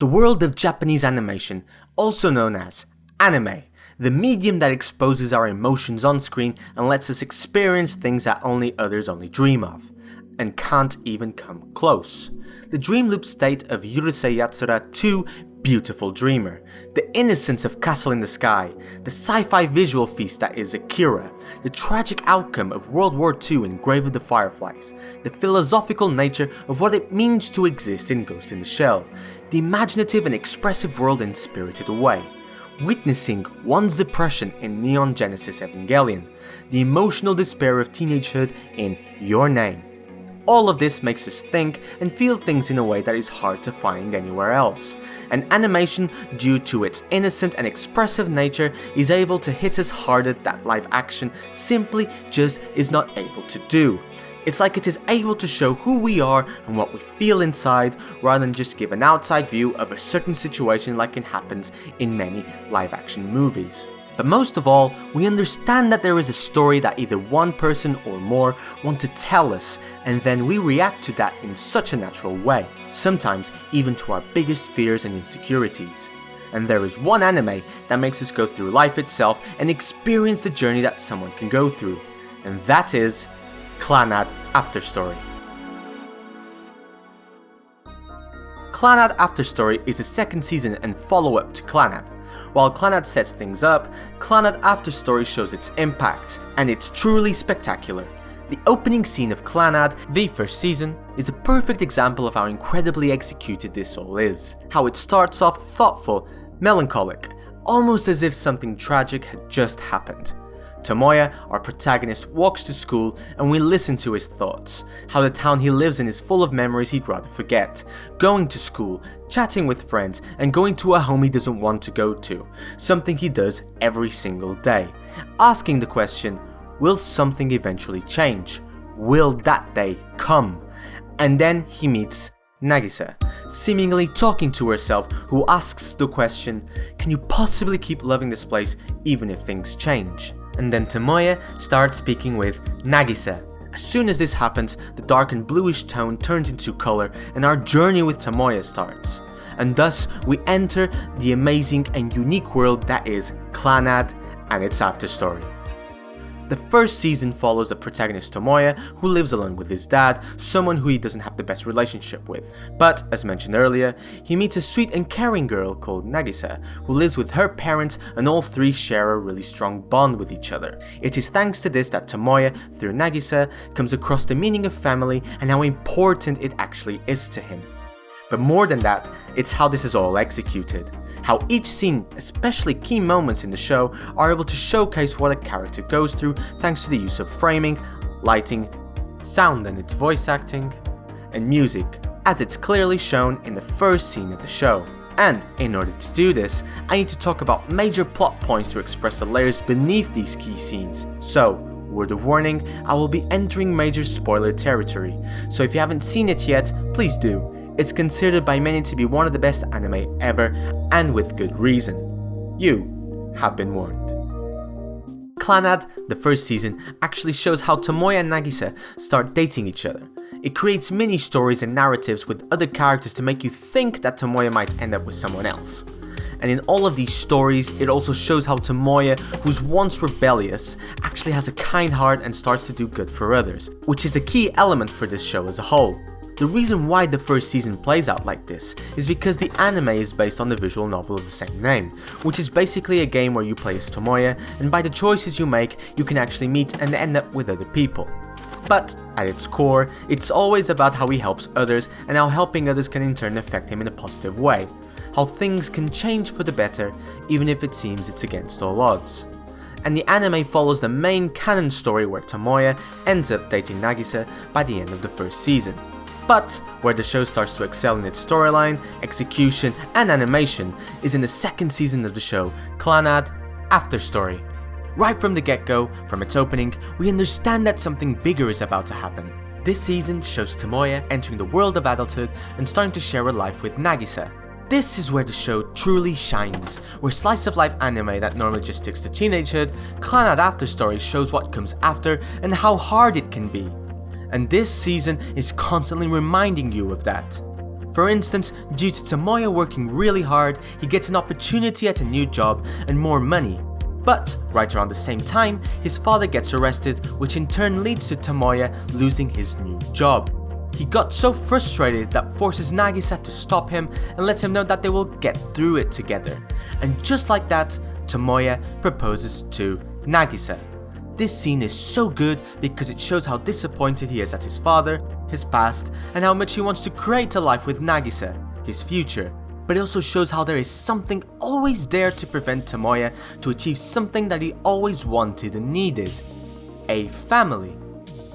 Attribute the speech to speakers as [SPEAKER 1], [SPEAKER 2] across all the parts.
[SPEAKER 1] The world of Japanese animation, also known as anime, the medium that exposes our emotions on screen and lets us experience things that others only dream of, and can't even come close. The dream loop state of Yurusei Yatsura 2 Beautiful Dreamer, the innocence of Castle in the Sky, the sci-fi visual feast that is Akira, the tragic outcome of World War II in Grave of the Fireflies, the philosophical nature of what it means to exist in Ghost in the Shell, the imaginative and expressive world in Spirited Away, witnessing one's depression in Neon Genesis Evangelion, the emotional despair of teenagehood in Your Name. All of this makes us think and feel things in a way that is hard to find anywhere else, and animation, due to its innocent and expressive nature, is able to hit us harder that live action simply just is not able to do. It's like it is able to show who we are and what we feel inside, rather than just give an outside view of a certain situation like it happens in many live action movies. But most of all, we understand that there is a story that either one person or more want to tell us, and then we react to that in such a natural way, sometimes even to our biggest fears and insecurities. And there is one anime that makes us go through life itself and experience the journey that someone can go through, and that is Clannad After Story. Clannad After Story is the second season and follow-up to Clannad. While Clannad sets things up, Clannad After Story shows its impact, and it's truly spectacular. The opening scene of Clannad, the first season, is a perfect example of how incredibly executed this all is. How it starts off thoughtful, melancholic, almost as if something tragic had just happened. Tomoya, our protagonist, walks to school and we listen to his thoughts, how the town he lives in is full of memories he'd rather forget, going to school, chatting with friends, and going to a home he doesn't want to go to, something he does every single day, asking the question, will something eventually change? Will that day come? And then he meets Nagisa, seemingly talking to herself, who asks the question, can you possibly keep loving this place even if things change? And then Tomoya starts speaking with Nagisa. As soon as this happens, the dark and bluish tone turns into color and our journey with Tomoya starts. And thus we enter the amazing and unique world that is Clannad and its after story. The first season follows the protagonist Tomoya, who lives alone with his dad, someone who he doesn't have the best relationship with. But, as mentioned earlier, he meets a sweet and caring girl called Nagisa, who lives with her parents, and all three share a really strong bond with each other. It is thanks to this that Tomoya, through Nagisa, comes across the meaning of family and how important it actually is to him. But more than that, it's how this is all executed. How each scene, especially key moments in the show, are able to showcase what a character goes through thanks to the use of framing, lighting, sound and its voice acting, and music, as it's clearly shown in the first scene of the show. And in order to do this, I need to talk about major plot points to express the layers beneath these key scenes. So, word of warning, I will be entering major spoiler territory, so if you haven't seen it yet, please do. It's considered by many to be one of the best anime ever, and with good reason. You have been warned. Clannad, the first season, actually shows how Tomoya and Nagisa start dating each other. It creates mini stories and narratives with other characters to make you think that Tomoya might end up with someone else. And in all of these stories, it also shows how Tomoya, who's once rebellious, actually has a kind heart and starts to do good for others, which is a key element for this show as a whole. The reason why the first season plays out like this is because the anime is based on the visual novel of the same name, which is basically a game where you play as Tomoya, and by the choices you make, you can actually meet and end up with other people. But at its core, it's always about how he helps others and how helping others can in turn affect him in a positive way. How things can change for the better, even if it seems it's against all odds. And the anime follows the main canon story where Tomoya ends up dating Nagisa by the end of the first season. But where the show starts to excel in its storyline, execution, and animation is in the second season of the show, Clannad After Story. Right from the get-go, from its opening, we understand that something bigger is about to happen. This season shows Tomoya entering the world of adulthood and starting to share a life with Nagisa. This is where the show truly shines, where slice of life anime that normally just sticks to teenagehood, Clannad After Story shows what comes after and how hard it can be. And this season is constantly reminding you of that. For instance, due to Tomoya working really hard, he gets an opportunity at a new job and more money. But, right around the same time, his father gets arrested, which in turn leads to Tomoya losing his new job. He got so frustrated that forces Nagisa to stop him and lets him know that they will get through it together. And just like that, Tomoya proposes to Nagisa. This scene is so good because it shows how disappointed he is at his father, his past, and how much he wants to create a life with Nagisa, his future. But it also shows how there is something always there to prevent Tomoya to achieve something that he always wanted and needed: a family.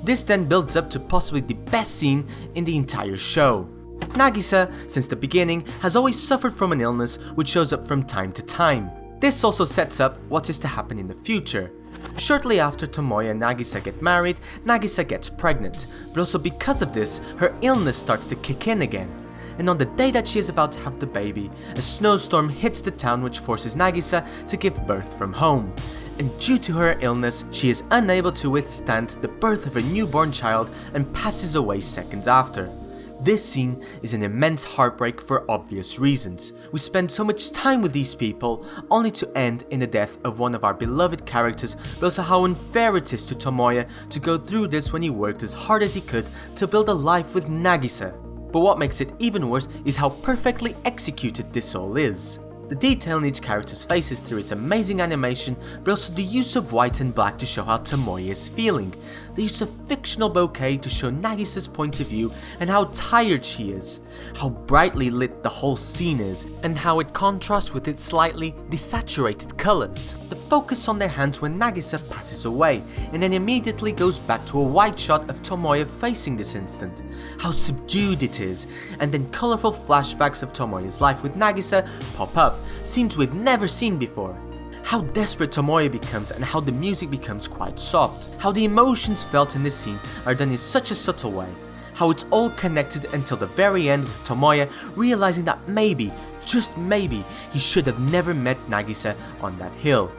[SPEAKER 1] This then builds up to possibly the best scene in the entire show. Nagisa, since the beginning, has always suffered from an illness which shows up from time to time. This also sets up what is to happen in the future. Shortly after Tomoya and Nagisa get married, Nagisa gets pregnant, but also because of this, her illness starts to kick in again. And on the day that she is about to have the baby, a snowstorm hits the town which forces Nagisa to give birth from home. And due to her illness, she is unable to withstand the birth of a newborn child and passes away seconds after. This scene is an immense heartbreak for obvious reasons. We spend so much time with these people, only to end in the death of one of our beloved characters, but also how unfair it is to Tomoya to go through this when he worked as hard as he could to build a life with Nagisa. But what makes it even worse is how perfectly executed this all is. The detail in each character's faces through its amazing animation, but also the use of white and black to show how Tomoya is feeling, the use of fictional bokeh to show Nagisa's point of view and how tired she is, how brightly lit the whole scene is, and how it contrasts with its slightly desaturated colours. The focus on their hands when Nagisa passes away, and then immediately goes back to a wide shot of Tomoya facing this instant, how subdued it is, and then colourful flashbacks of Tomoya's life with Nagisa pop up, scenes we've never seen before. How desperate Tomoya becomes and how the music becomes quite soft. How the emotions felt in this scene are done in such a subtle way. How it's all connected until the very end with Tomoya realizing that maybe, just maybe, he should have never met Nagisa on that hill.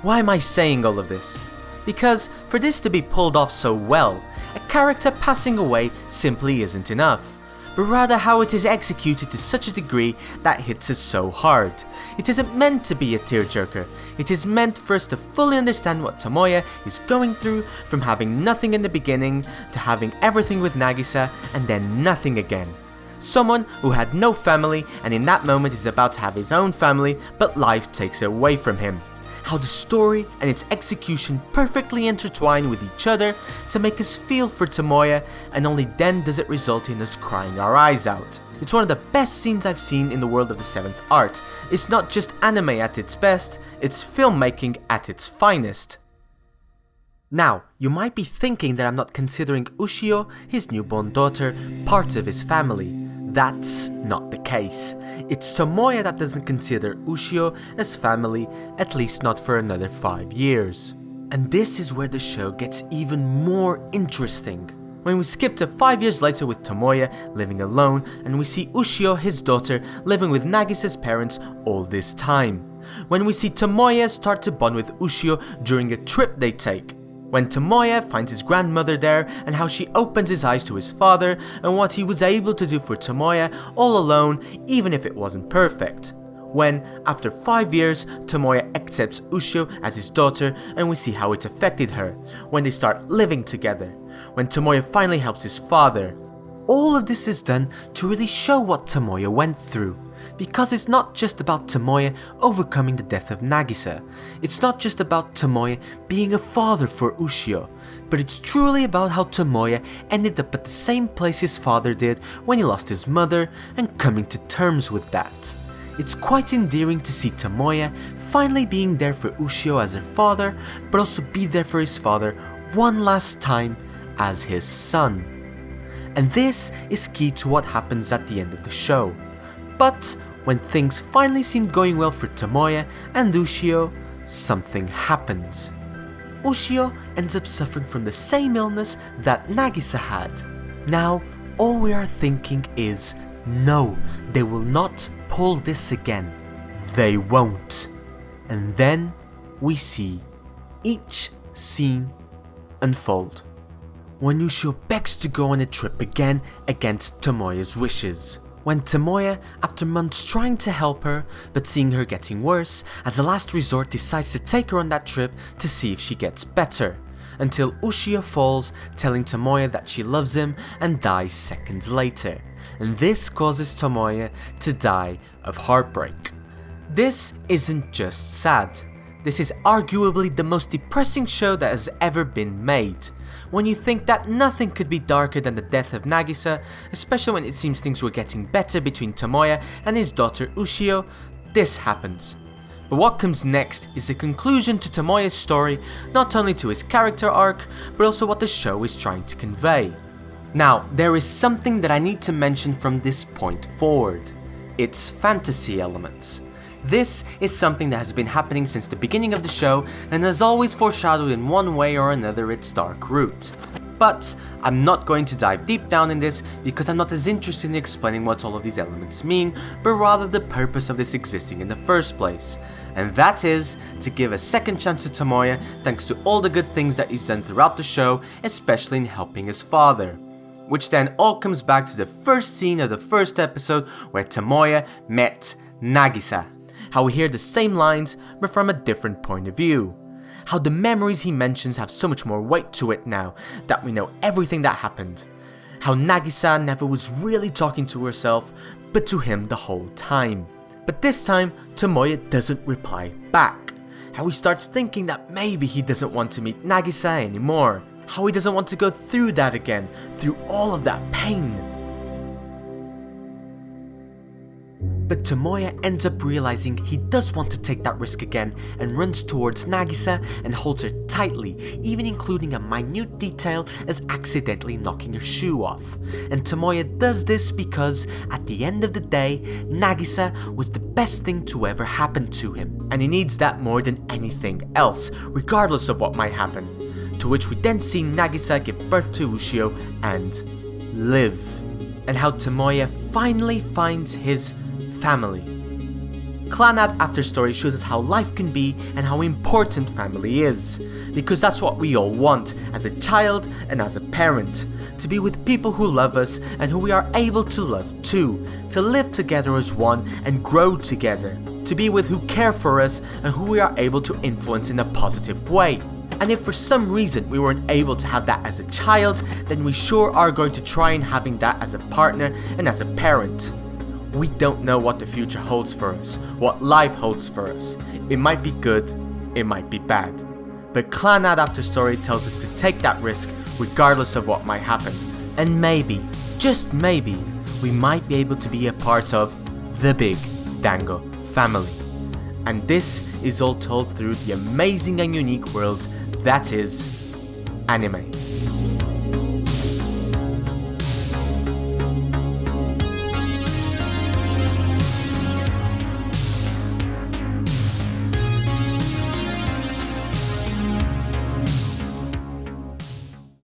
[SPEAKER 1] Why am I saying all of this? Because for this to be pulled off so well, a character passing away simply isn't enough. But rather how it is executed to such a degree that hits us so hard. It isn't meant to be a tearjerker, it is meant for us to fully understand what Tomoya is going through, from having nothing in the beginning to having everything with Nagisa and then nothing again. Someone who had no family and in that moment is about to have his own family, but life takes it away from him. How the story and its execution perfectly intertwine with each other to make us feel for Tomoya, and only then does it result in us crying our eyes out. It's one of the best scenes I've seen in the world of the 7th art. It's not just anime at its best, it's filmmaking at its finest. Now, you might be thinking that I'm not considering Ushio, his newborn daughter, part of his family. That's not the case. It's Tomoya that doesn't consider Ushio as family, at least not for another 5 years. And this is where the show gets even more interesting. When we skip to 5 years later with Tomoya living alone, and we see Ushio, his daughter, living with Nagisa's parents all this time. When we see Tomoya start to bond with Ushio during a trip they take. When Tomoya finds his grandmother there and how she opens his eyes to his father and what he was able to do for Tomoya all alone, even if it wasn't perfect. When, after 5 years, Tomoya accepts Ushio as his daughter and we see how it affected her. When they start living together. When Tomoya finally helps his father. All of this is done to really show what Tomoya went through. Because it's not just about Tomoya overcoming the death of Nagisa. It's not just about Tomoya being a father for Ushio, but it's truly about how Tomoya ended up at the same place his father did when he lost his mother and coming to terms with that. It's quite endearing to see Tomoya finally being there for Ushio as her father, but also be there for his father one last time as his son. And this is key to what happens at the end of the show. But when things finally seem going well for Tomoya and Ushio, something happens. Ushio ends up suffering from the same illness that Nagisa had. Now, all we are thinking is, no, they will not pull this again. They won't. And then we see each scene unfold. When Ushio begs to go on a trip again against Tomoya's wishes. when Tomoya, after months trying to help her, but seeing her getting worse, as a last resort decides to take her on that trip to see if she gets better, until Ushio falls, telling Tomoya that she loves him and dies seconds later, and this causes Tomoya to die of heartbreak. This isn't just sad, this is arguably the most depressing show that has ever been made. When you think that nothing could be darker than the death of Nagisa, especially when it seems things were getting better between Tomoya and his daughter Ushio, this happens. But what comes next is the conclusion to Tomoya's story, not only to his character arc, but also what the show is trying to convey. Now, there is something that I need to mention from this point forward. Its fantasy elements. This is something that has been happening since the beginning of the show and has always foreshadowed in one way or another its dark root. But I'm not going to dive deep down in this because I'm not as interested in explaining what all of these elements mean, but rather the purpose of this existing in the first place. And that is to give a second chance to Tomoya thanks to all the good things that he's done throughout the show, especially in helping his father. Which then all comes back to the first scene of the first episode where Tomoya met Nagisa. How we hear the same lines but from a different point of view. How the memories he mentions have so much more weight to it now that we know everything that happened. How Nagisa never was really talking to herself but to him the whole time. But this time Tomoya doesn't reply back. How he starts thinking that maybe he doesn't want to meet Nagisa anymore. How he doesn't want to go through that again, through all of that pain. But Tomoya ends up realizing he does want to take that risk again and runs towards Nagisa and holds her tightly, even including a minute detail as accidentally knocking her shoe off. And Tomoya does this because, at the end of the day, Nagisa was the best thing to ever happen to him. And he needs that more than anything else, regardless of what might happen. To which we then see Nagisa give birth to Ushio and live. And how Tomoya finally finds his family. Clannad After Story shows us how life can be and how important family is, because that's what we all want as a child and as a parent, to be with people who love us and who we are able to love too, to live together as one and grow together, to be with who care for us and who we are able to influence in a positive way. And if for some reason we weren't able to have that as a child, then we sure are going to try and having that as a partner and as a parent. We don't know what the future holds for us, what life holds for us. It might be good, it might be bad. But Clannad After Story tells us to take that risk regardless of what might happen. And maybe, just maybe, we might be able to be a part of the big Dango family. And this is all told through the amazing and unique world that is anime.